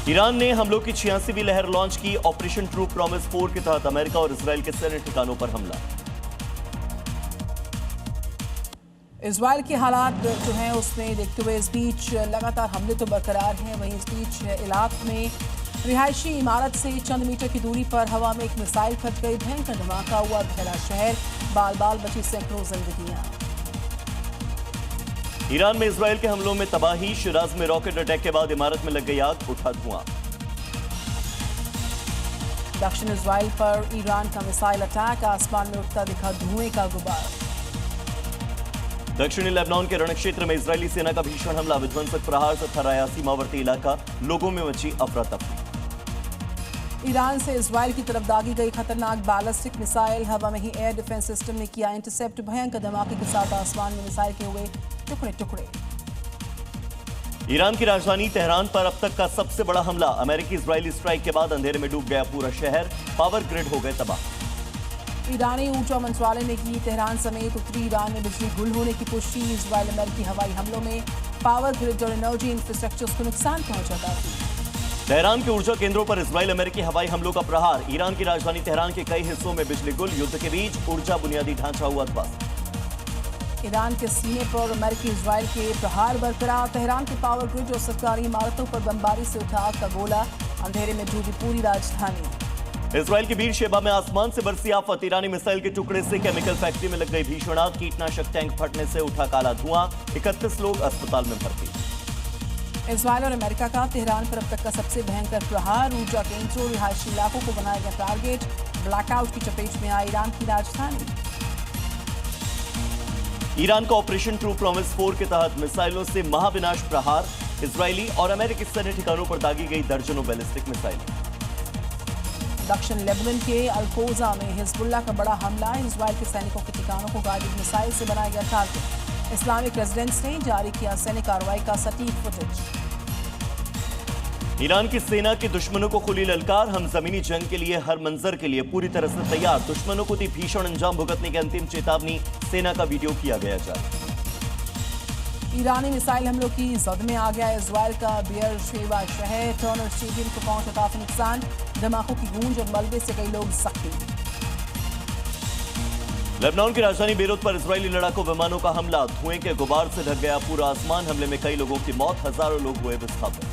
Iran ने हमलों की 86वीं लहर लॉन्च की। ऑपरेशन ट्रू प्रॉमिस 4 के तहत अमेरिका और इजराइल के सैन्य ठिकानों पर हमला। इजराइल के हालात जो हैं उसमें देखते हुए इस बीच लगातार हमले तो बरकरार हैं, वहीं इस बीच इलाक में रिहायशी इमारत से चंद मीटर की दूरी पर हवा में एक मिसाइल फट गई। भयंकर धमाका हुआ, फैला शहर, बाल बाल बची सैकड़ों जिंदगियां। ईरान में इजराइल के हमलों में तबाही। शिराज में रॉकेट अटैक के बाद इमारत में लग गई आग, उठा धुआं। दक्षिण इजराइल पर ईरान का मिसाइल अटैक, आसमान में उठता दिखा धुएं का गुबार। दक्षिणी लेबनान के रणक्षेत्र में इजरायली सेना का भीषण हमला, विध्वंसक प्रहार से थर्राया सीमावर्ती इलाका, लोगों में मची अफरा तफरी। ईरान से इजराइल की तरफ दागी गई खतरनाक बैलिस्टिक मिसाइल, हवा में ही एयर डिफेंस सिस्टम ने किया इंटरसेप्ट। भयंकर धमाके के साथ आसमान में मिसाइल के हुए टुकड़े टुकड़े। ईरान की राजधानी तेहरान पर अब तक का सबसे बड़ा हमला। अमेरिकी इजरायली स्ट्राइक के बाद अंधेरे में डूब गया पूरा शहर, पावर ग्रिड हो गए तबाह। ईरानी ऊर्जा मंत्रालय ने की तेहरान समेत उत्तरी ईरान में बिजली गुल होने की पुष्टि। इजराइल अमेरिकी हवाई हमलों में पावर ग्रिड और एनर्जी इंफ्रास्ट्रक्चर को नुकसान पहुंचा था। तेहरान के ऊर्जा केंद्रों पर इजराइल अमेरिकी हवाई हमलों का प्रहार। ईरान की राजधानी तेहरान के कई हिस्सों में बिजली गुल, युद्ध के बीच ऊर्जा बुनियादी ढांचा हुआ ध्वस्त। ईरान के सीने पर अमेरिकी इजराइल के प्रहार बरकरार। तेहरान के पावर ग्रिड और सरकारी इमारतों पर बमबारी से उठा आग का गोला, अंधेरे में डूबी पूरी राजधानी। इजराइल के बीर शेबा में आसमान से बरसी आफत। ईरानी मिसाइल के टुकड़े से केमिकल फैक्ट्री में लग गई भीषण आग, कीटनाशक टैंक फटने से उठा काला धुआं, 31 लोग अस्पताल में भर्ती। इजराइल और अमेरिका का तेहरान पर अब तक का सबसे भयंकर प्रहार। ऊर्जा केंद्रों, रिहायशी इलाकों को बनाया गया टारगेट। ब्लैकआउट की चपेट में आई ईरान की राजधानी। ईरान का ऑपरेशन ट्रू प्रॉमिस 4 के तहत मिसाइलों से महाविनाश प्रहार। इजरायली और अमेरिकी सैन्य ठिकानों पर दागी गई दर्जनों बैलिस्टिक मिसाइल। दक्षिण लेबनान के अल-कोजा में हिजबुल्लाह का बड़ा हमला। इजराइल के सैनिकों के ठिकानों को गाइडेड मिसाइल से बनाया गया टारगेट। इस्लामिक रेजिडेंस ने जारी किया सैन्य कार्रवाई का सटीक फुटेज। ईरान की सेना के दुश्मनों को खुली ललकार। हम जमीनी जंग के लिए हर मंजर के लिए पूरी तरह से तैयार। दुश्मनों को दी भीषण अंजाम भुगतने की अंतिम चेतावनी। सेना का वीडियो किया गया जारी। ईरानी मिसाइल हमलों की जद में आ गया इजराइल का बियर शेवा शहर। टर्नर स्टेडियम को पहुंचा काफी नुकसान, धमाकों की गूंज और मलबे से कई लोग जख्मी। लेबनान की राजधानी बेरूत पर इजरायली लड़ाकू विमानों का हमला, धुएं के गुबार से ढक गया पूरा आसमान। हमले में कई लोगों की मौत, हजारों लोग हुए विस्थापित।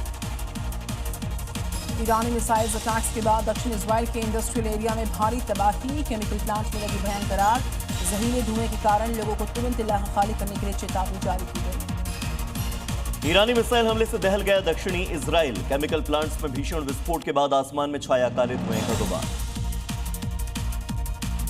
ईरानी मिसाइल अटैक्स के बाद दक्षिण इजराइल के इंडस्ट्रियल एरिया में भारी तबाही। केमिकल प्लांट में लगी भयंकर आग, जहरीले धुएं के कारण लोगों को तुरंत इलाका खाली करने के लिए चेतावनी जारी की गई। ईरानी मिसाइल हमले से दहल गया दक्षिणी इजराइल। केमिकल प्लांट्स में भीषण विस्फोट के बाद आसमान में छाया काले धुएं का गुबार।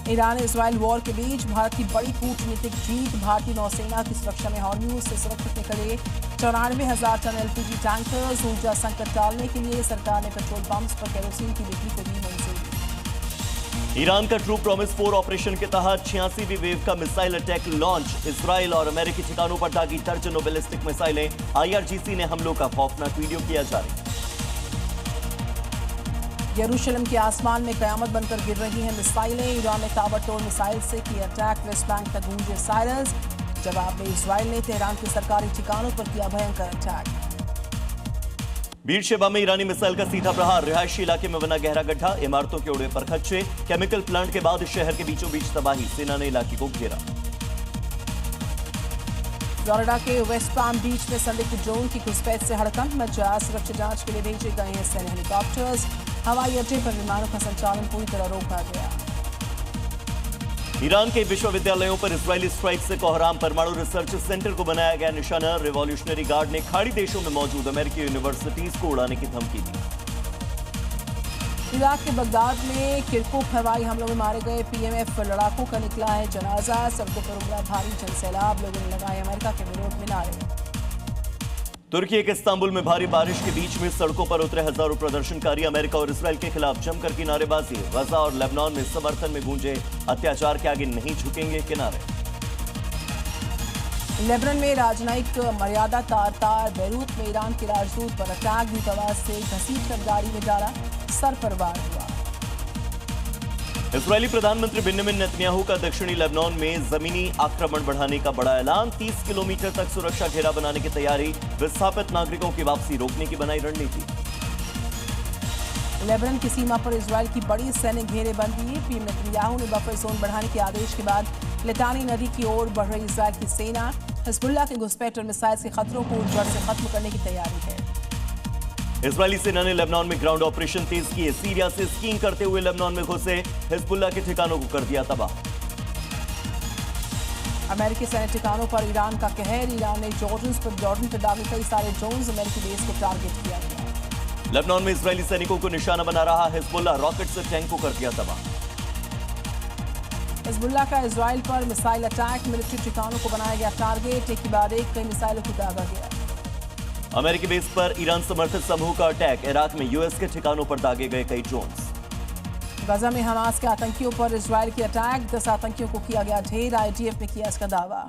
ईरान इजराइल वॉर के बीच भारत की बड़ी कूटनीतिक जीत। भारतीय नौसेना की सुरक्षा में हॉर्म्यूज से सुरक्षित निकले 94,000 टन एलपीजी टैंकर्स। ऊर्जा संकट टालने के लिए सरकार ने पेट्रोल पंप्स पर केरोसिन की बिक्री को दी मंजूरी। ईरान का ट्रू प्रॉमिस 4 ऑपरेशन के तहत 86वीं वेव का मिसाइल अटैक लॉन्च। इजराइल और अमेरिकी ठिकानों पर दागी दर्जनों बैलिस्टिक मिसाइलें। आईआरजीसी ने हमलों का खौफनाक वीडियो किया जारी। यरूशलेम के आसमान में कयामत बनकर गिर रही हैं मिसाइलें। ईरान ने ताबड़तोड़ मिसाइल से किया अटैक, वेस्ट बैंक तक गूंजे सायरन्स। जवाब में इजराइल ने तेहरान के सरकारी ठिकानों पर किया भयंकर अटैक। बीर शेबा में ईरानी मिसाइल का सीधा प्रहार, रिहायशी इलाके में बना गहरा गड्ढा, इमारतों के उड़े पर खच्चे। केमिकल प्लांट के बाद शहर के बीचों बीच तबाही, सेना ने इलाके को घेरा। फ्लोरिडा के वेस्ट पाम बीच में संदिग्ध ड्रोन की घुसपैठ से हड़कंप मचा। सुरक्षा जांच के लिए भेजे गए हैं सैन्य हेलीकॉप्टर्स। हवाई अड्डे पर विमानों का संचालन पूरी तरह रोका गया। ईरान के विश्वविद्यालयों पर इजरायली स्ट्राइक से कोहराम। परमाणु रिसर्च सेंटर को बनाया गया निशाना। रिवॉल्यूशनरी गार्ड ने खाड़ी देशों में मौजूद अमेरिकी यूनिवर्सिटीज को उड़ाने की धमकी दी। इराक के बगदाद में किरकुक हवाई हमलों में मारे गए पीएमएफ लड़ाकों का निकला है जनाजा। सड़कों पर उमड़ा भारी जनसैलाब, लोगों ने लगाए अमेरिका के विरोध में नारे। तुर्की के इस्तांबुल में भारी बारिश के बीच में सड़कों पर उतरे हजारों प्रदर्शनकारी। अमेरिका और इसराइल के खिलाफ जमकर की नारेबाजी। गजा और लेबनान में समर्थन में गूंजे अत्याचार के आगे नहीं झुकेंगे के नारे। लेबनान में राजनयिक मर्यादा तार बेरूत में ईरान के राजदूत पर अटैक। दूतावास से घसीट कर गाड़ी में डाला, सर पर वार हुआ। इजरायली प्रधानमंत्री बेंजामिन नेतन्याहू का दक्षिणी लेबनान में जमीनी आक्रमण बढ़ाने का बड़ा ऐलान। 30 किलोमीटर तक सुरक्षा घेरा बनाने की तैयारी। विस्थापित नागरिकों की वापसी रोकने की बनाई रणनीति। लेबनान की सीमा पर इजरायल की बड़ी सैन्य घेरेबंदी। पीएम नेतन्याहू ने बफर जोन बढ़ाने के आदेश के बाद लितानी नदी की ओर बढ़ रही इजरायल की सेना। हिजबुल्लाह के घुसपैठ और मिसाइल के खतरों को जड़ से खत्म करने की तैयारी है। इजरायली सेना ने लेबनान में ग्राउंड ऑपरेशन तेज किए। सीरिया से स्कीइंग करते हुए लेबनान में घुसे हिजबुल्लाह के ठिकानों को कर दिया तबाह। अमेरिकी सैन्य ठिकानों पर ईरान का कहर। ईरान ने जॉर्डन पर डाले कई सारे ड्रोन्स। अमेरिकी बेस को टारगेट किया गया। लेबनान में इजरायली सैनिकों को निशाना बना रहा हिजबुल्लाह। रॉकेट से टैंक को कर दिया तबाह। हिजबुल्लाह का इजरायल पर मिसाइल अटैक। मिलिट्री ठिकानों को बनाया गया टारगेट। एक के बाद एक कई मिसाइलों को दागा गया। अमेरिकी बेस पर ईरान समर्थित समूह का अटैक। इराक में यूएस के ठिकानों पर दागे गए कई ड्रोन्स। गजा में हमास के आतंकियों पर इजरायल के अटैक। 10 आतंकियों को किया गया ढेर। आईडीएफ ने किया इसका दावा।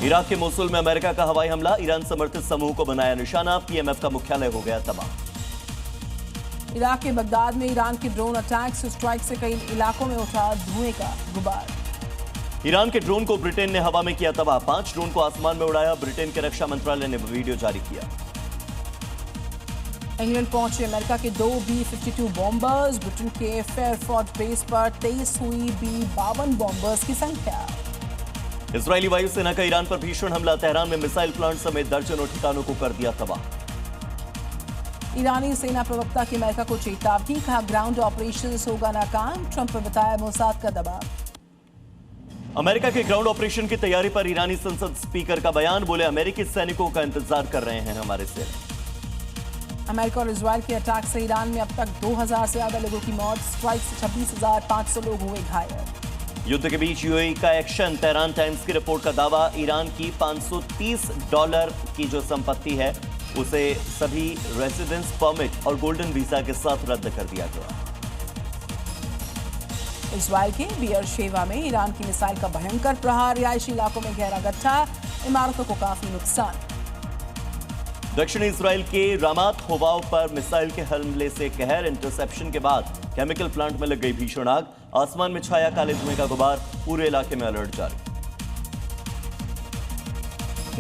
इराक के मोसुल में अमेरिका का हवाई हमला। ईरान समर्थित समूह को बनाया निशाना। पीएमएफ का मुख्यालय हो गया तबाह। इराक के बगदाद में ईरान के ड्रोन अटैक्स। स्ट्राइक से कई इलाकों में उठा धुएं का गुबार। ईरान के ड्रोन को ब्रिटेन ने हवा में किया तबाह। 5 ड्रोन को आसमान में उड़ाया। ब्रिटेन के रक्षा मंत्रालय ने वीडियो जारी किया। इंग्लैंड पहुंचे अमेरिका के 2 B-52 बॉम्बर्स। ब्रिटेन के फेयरफोर्ट बेस पर 23 हुई B-52 बॉम्बर्स की संख्या। इजरायली वायुसेना का ईरान पर भीषण हमला। तेहरान में मिसाइल प्लांट समेत दर्जनों ठिकानों को कर दिया तबाह। ईरानी सेना प्रवक्ता की अमेरिका को चेतावनी। कहा ग्राउंड ऑपरेशंस होगा नाकाम। ट्रंप ने बताया मोसाद का दबाव। अमेरिका के ग्राउंड ऑपरेशन की तैयारी पर ईरानी संसद स्पीकर का बयान। बोले अमेरिकी सैनिकों का इंतजार कर रहे हैं हमारे सेना। अमेरिका और इजरायल के अटैक से ईरान में अब तक 2000 से ज्यादा लोगों की मौत। स्ट्राइक से 26,500 लोग हुए घायल। युद्ध के बीच यूएई का एक्शन। तेहरान टाइम्स की रिपोर्ट का दावा। ईरान की $530 की जो संपत्ति है उसे सभी रेजिडेंस परमिट और गोल्डन वीजा के साथ रद्द कर दिया गया। इजरायल के बियरशेवा में ईरान की मिसाइल का भयंकर प्रहार। रिहायशी इलाकों में गहरा गड्ढा। इमारतों को काफी नुकसान। दक्षिणी इजराइल के रामात होवाव पर मिसाइल के हमले से कहर। इंटरसेप्शन के बाद केमिकल प्लांट में लग गई भीषण आग। आसमान में छाया काले धुएं का गुबार। पूरे इलाके में अलर्ट जारी।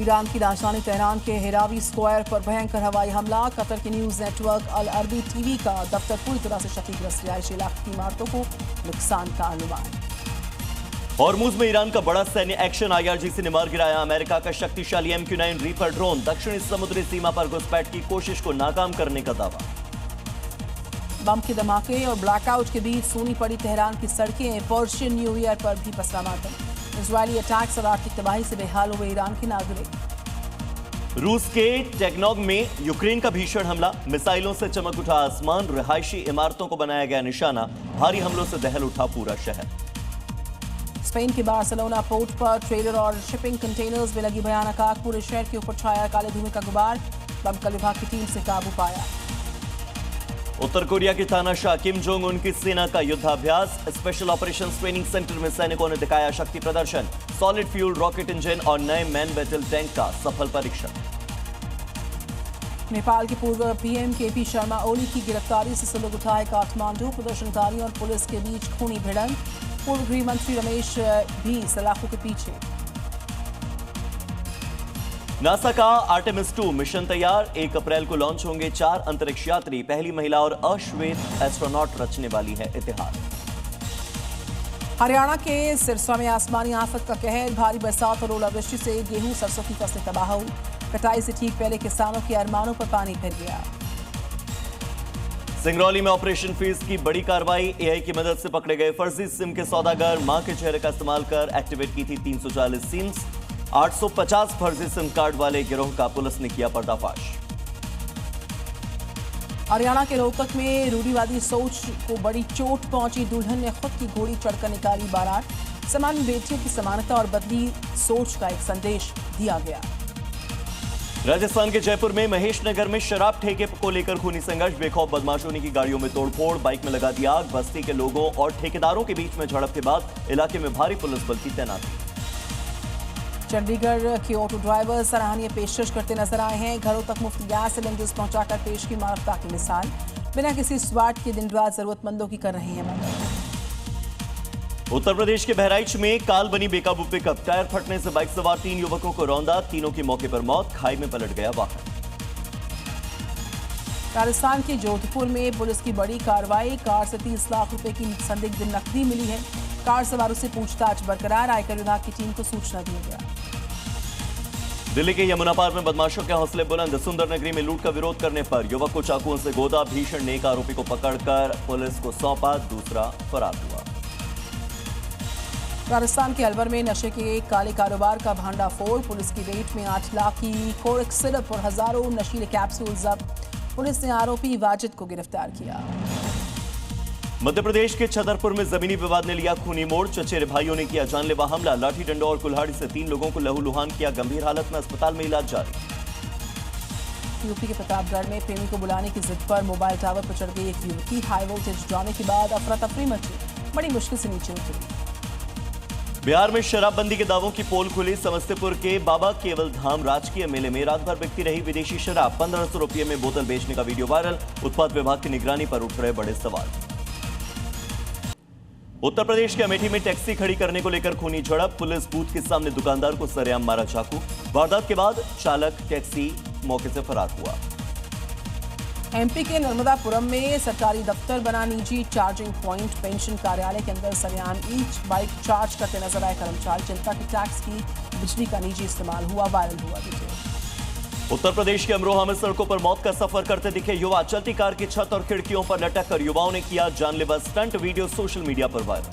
ईरान की राजधानी तेहरान के हेरावी स्क्वायर पर भयंकर हवाई हमला। कतर के न्यूज नेटवर्क अल अरबी टीवी का दफ्तर पूरी तरह से क्षतिग्रस्त। रिहायशी इलाके की इमारतों को नुकसान का अनुमान। हॉर्मुज में ईरान का बड़ा सैन्य एक्शन। IRGC ने मार गिराया अमेरिका का शक्तिशाली MQ-9 रीपर ड्रोन। दक्षिणी समुद्री सीमा पर घुसपैठ की कोशिश को नाकाम करने का दावा। बम के धमाके और ब्लैकआउट के बीच सूनी पड़ी तेहरान की सड़कें। पर्शियन न्यू ईयर पर भी पसरा मातम। इजरायली अटैक्स और आर्थिक तबाही से बेहाल हुए ईरान के नागरिक। रूस के टेक्नोग में यूक्रेन का भीषण हमला। मिसाइलों से चमक उठा आसमान। रिहायशी इमारतों को बनाया गया निशाना। भारी हमलों से दहल उठा पूरा शहर। स्पेन के बार्सिलोना पोर्ट पर ट्रेलर और शिपिंग कंटेनर्स में लगी भयानक आग। पूरे शहर के ऊपर छाया काले धुएं का गुबार। दमकल विभाग की टीम से काबू पाया। उत्तर कोरिया के तानाशाह किम जोंग उन की सेना का युद्धाभ्यास। स्पेशल ऑपरेशंस ट्रेनिंग सेंटर में सैनिकों ने दिखाया शक्ति प्रदर्शन। सॉलिड फ्यूल रॉकेट इंजन और नए मैन बैटल टैंक का सफल परीक्षण। नेपाल के पूर्व पीएम केपी शर्मा ओली की गिरफ्तारी से सुलग उठाए काठमांडू। प्रदर्शनकारियों और पुलिस के बीच खूनी भिड़ंत। पूर्व गृह मंत्री रमेश भी सलाखों के पीछे। नासा का आर्टेमिस 2 मिशन तैयार। 1 अप्रैल को लॉन्च होंगे 4 अंतरिक्ष यात्री। पहली महिला और अश्वेत एस्ट्रोनॉट रचने वाली है इतिहास। हरियाणा के सिरसा में आसमानी आफत का कहर। भारी बरसात और ओलावृष्टि से गेहूं सरसों की फसलें तबाह हुई। कटाई से ठीक पहले किसानों के अरमानों पर पानी फिर गया। सिंगरौली में ऑपरेशन फीस की बड़ी कार्रवाई। एआई की मदद से पकड़े गए फर्जी सिम के सौदागर। मां के चेहरे का इस्तेमाल कर एक्टिवेट की थी 340 सिम्स। 850 फर्जी सिम कार्ड वाले गिरोह का पुलिस ने किया पर्दाफाश। हरियाणा के रोहतक में रूढ़िवादी सोच को बड़ी चोट पहुंची। दुल्हन ने खुद की घोड़ी चढ़कर निकाली बारात। समान बेटियों की समानता और बदली सोच का एक संदेश दिया गया। राजस्थान के जयपुर में महेश नगर में शराब ठेके को लेकर खूनी संघर्ष। बेखौफ बदमाशों ने की गाड़ियों में तोड़फोड़। बाइक में लगा दी आग। बस्ती के लोगों और ठेकेदारों के बीच में झड़प के बाद इलाके में भारी पुलिस बल की तैनाती। चंडीगढ़ के ऑटो ड्राइवर सराहनीय पेशकश करते नजर आए हैं। घरों तक मुफ्त गैस सिलेंडर्स पहुंचाकर पेश की मानवता की मिसाल। बिना किसी स्वार्थ के दिन रात जरूरतमंदों की कर रहे हैं मदद। उत्तर प्रदेश के बहराइच में काल बनी बेकाबू पिकअप। टायर फटने से बाइक सवार 3 युवकों को रौंदा। तीनों की मौके पर मौत। खाई में पलट गया वाहन। राजस्थान के जोधपुर में पुलिस की बड़ी कार्रवाई, कार से 30 लाख रुपए की संदिग्ध नकदी मिली है। कार सवारों से पूछताछ बरकरार, आयकर विभाग की टीम को सूचना दी गया। दिल्ली के यमुना पार में बदमाशों के हौसले बुलंद, सुंदर नगरी में लूट का विरोध करने पर युवक को चाकुओं से गोदा, भीषण ने एक आरोपी को पकड़कर पुलिस को सौंपा, दूसरा फरार हुआ। राजस्थान के अलवर में नशे के काले कारोबार का भांडाफोड़, पुलिस की रेड में 8 लाख की कोरेक सिरप और हजारों नशीले कैप्सूल जब्त। पुलिस ने आरोपी वाजिद को गिरफ्तार किया। मध्य प्रदेश के छतरपुर में जमीनी विवाद ने लिया खूनी मोड़, चचेरे भाइयों ने किया जानलेवा हमला, लाठी डंडों और कुल्हाड़ी से 3 लोगों को लहूलुहान किया, गंभीर हालत में अस्पताल में इलाज जारी। यूपी के प्रतापगढ़ में प्रेमी को बुलाने की जिद पर मोबाइल टावर पर चढ़ गई एक युवती, हाई वोल्टेज जाने के बाद अफरा तफरी मची, बड़ी मुश्किल से नीचे उतरी। बिहार में शराबबंदी के दावों की पोल खुली, समस्तीपुर के बाबा केवल धाम राजकीय मेले में रात भर बिकती रही विदेशी शराब, 1500 रुपये में बोतल बेचने का वीडियो वायरल, उत्पाद विभाग की निगरानी पर उठ रहे बड़े सवाल। उत्तर प्रदेश के अमेठी में टैक्सी खड़ी करने को लेकर खूनी झड़प, पुलिस बूथ के सामने दुकानदार को सरेआम मारा चाकू, वारदात के बाद चालक टैक्सी मौके से फरार हुआ। एमपी के नर्मदापुरम में सरकारी दफ्तर बना निजी चार्जिंग पॉइंट, पेंशन कार्यालय के अंदर सरेआम ईच बाइक चार्ज करते नजर आए कर्मचारी, जनता की टैक्स की बिजली का निजी इस्तेमाल हुआ, वायरल हुआ वीडियो। उत्तर प्रदेश के अमरोहा में सड़कों पर मौत का सफर करते दिखे युवा, चलती कार की छत और खिड़कियों पर लटक कर युवाओं ने किया जानलेवा स्टंट, वीडियो सोशल मीडिया पर वायरल।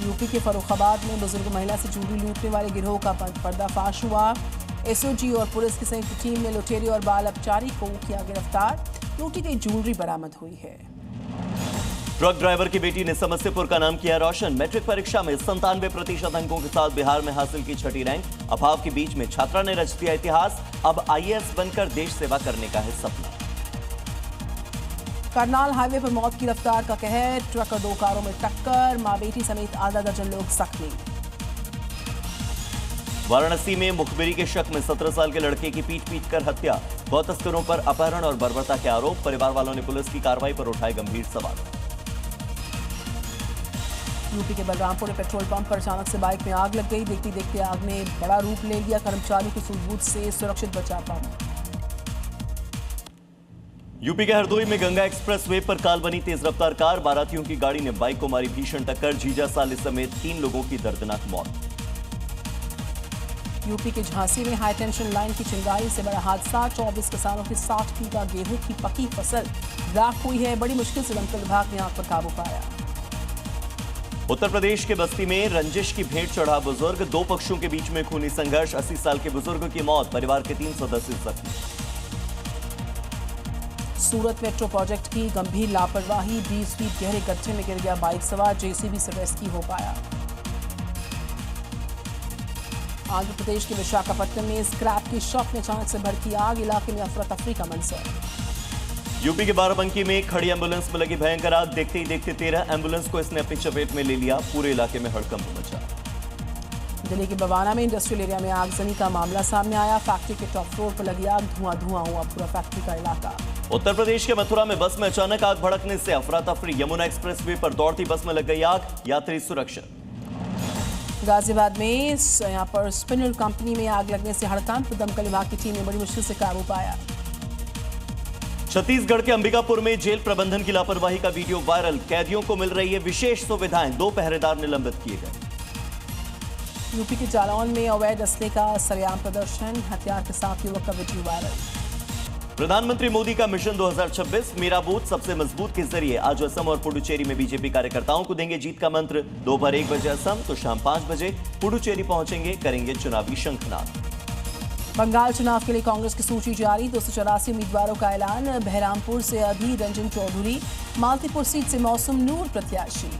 यूपी के फर्रुखाबाद में बुजुर्ग महिला से ज्वेलरी लूटने वाले गिरोह का पर्दाफाश हुआ। एसओजी और पुलिस की संयुक्त टीम ने लुटेरे और बाल अपचारी को किया गिरफ्तार, लूटी गई ज्वेलरी बरामद हुई है। ट्रक ड्राइवर की बेटी ने समस्तीपुर का नाम किया रोशन, मैट्रिक परीक्षा में 97% अंकों के साथ बिहार में हासिल की 6ठी रैंक, अभाव के बीच में छात्रा ने रच दिया इतिहास, अब आईएएस बनकर देश सेवा करने का है सपना। करनाल हाईवे पर मौत की रफ्तार का कहर, ट्रक और 2 कारों में टक्कर, मां बेटी समेत आधा दर्जन लोग जख्मी। वाराणसी में मुखबिरी के शक में 17 साल के लड़के की पीट कर हत्या, गौ तस्करों पर अपहरण और बर्बरता के आरोप, परिवार वालों ने पुलिस की कार्रवाई पर उठाए गंभीर सवाल। यूपी के बलरामपुर में पेट्रोल पंप पर अचानक से बाइक में आग लग गई, देखते देखते आग ने बड़ा रूप ले लिया, कर्मचारियों की सूझबूझ से सुरक्षित बचा पंप। यूपी के हरदोई में गंगा एक्सप्रेसवे पर काल बनी तेज रफ्तार कार, बारातियों की गाड़ी ने बाइक को मारी भीषण टक्कर, जीजा साले समेत 3 लोगों की दर्दनाक मौत। यूपी के झांसी में हाई टेंशन लाइन की चिंगारी से बड़ा हादसा, 24 किसानों की 60 बीघा गेहूं की पकी फसल राख हुई है, बड़ी मुश्किल से दमकल विभाग ने आग पर काबू पाया। उत्तर प्रदेश के बस्ती में रंजिश की भेंट चढ़ा बुजुर्ग, 2 पक्षों के बीच में खूनी संघर्ष, 80 साल के बुजुर्ग की मौत, परिवार के 3 सदस्य जख्मी। सूरत मेट्रो प्रोजेक्ट की गंभीर लापरवाही, 20 फीट गहरे गड्ढे में गिर गया बाइक सवार, जेसीबी से रेस्क्यू हो पाया। आंध्र प्रदेश के विशाखापट्टनम में स्क्रैप की शॉप में अचानक से भड़की आग, इलाके में अफरा तफरी का मंजर। यूपी के बाराबंकी में खड़ी एम्बुलेंस में लगी भयंकर आग, देखते ही देखते 13 एम्बुलेंस को इसने अपनी चपेट में ले लिया, पूरे इलाके में हड़कंप मचा। दिल्ली के बवाना में इंडस्ट्रियल एरिया में आगजनी का मामला सामने आया, फैक्ट्री के टॉप फ्लोर पर लगी आग, धुआं हुआ पूरा फैक्ट्री का इलाका। उत्तर प्रदेश के मथुरा में बस में अचानक आग भड़कने से अफरा तफरी, यमुना एक्सप्रेसवे पर दौड़ती बस में लग गई आग, यात्री सुरक्षित। गाजियाबाद में यहां पर स्पिनर कंपनी में आग लगने से हड़कंप, दमकल विभाग की टीम ने बड़ी मुश्किल से काबू पाया। छत्तीसगढ़ के अंबिकापुर में जेल प्रबंधन की लापरवाही का वीडियो वायरल, कैदियों को मिल रही है विशेष सुविधाएं, 2 पहरेदार निलंबित किए गए। यूपी के जालौन में अवैध असले का सरेआम प्रदर्शन, हथियार के साथ युवक का वीडियो वायरल। प्रधानमंत्री मोदी का मिशन 2026, मेरा बूथ सबसे मजबूत के जरिए आज असम और पुडुचेरी में बीजेपी कार्यकर्ताओं को देंगे जीत का मंत्र, दोपहर 1 बजे असम तो शाम 5 बजे पुडुचेरी पहुंचेंगे, करेंगे चुनावी शंखनाद। बंगाल चुनाव के लिए कांग्रेस की सूची जारी, 284 उम्मीदवारों का ऐलान, बहरामपुर से अधीर रंजन चौधरी, मालतीपुर सीट से मौसम नूर प्रत्याशी।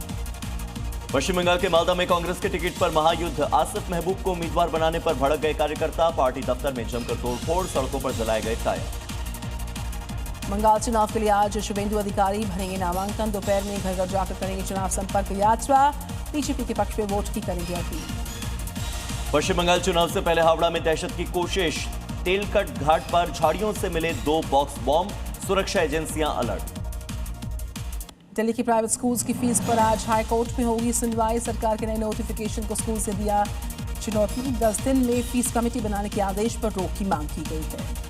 पश्चिम बंगाल के मालदा में कांग्रेस के टिकट पर महायुद्ध, आसिफ महबूब को उम्मीदवार बनाने पर भड़क गए कार्यकर्ता, पार्टी दफ्तर में जमकर तोड़फोड़, सड़कों पर जलाए गए टायर। बंगाल चुनाव के लिए आज शुभेंदु अधिकारी भरेंगे नामांकन, दोपहर में घर घर जाकर करेंगे चुनाव संपर्क यात्रा, बीजेपी के पक्ष में वोट की करेंगे अपील। पश्चिम बंगाल चुनाव से पहले हावड़ा में दहशत की कोशिश, तेलकट घाट पर झाड़ियों से मिले 2 बॉक्स बॉम्ब, सुरक्षा एजेंसियां अलर्ट। दिल्ली की प्राइवेट स्कूल्स की फीस पर आज हाई कोर्ट में होगी सुनवाई, सरकार के नए नोटिफिकेशन को स्कूल से दिया चुनौती, 10 दिन में फीस कमेटी बनाने के आदेश पर रोक की मांग की गई है।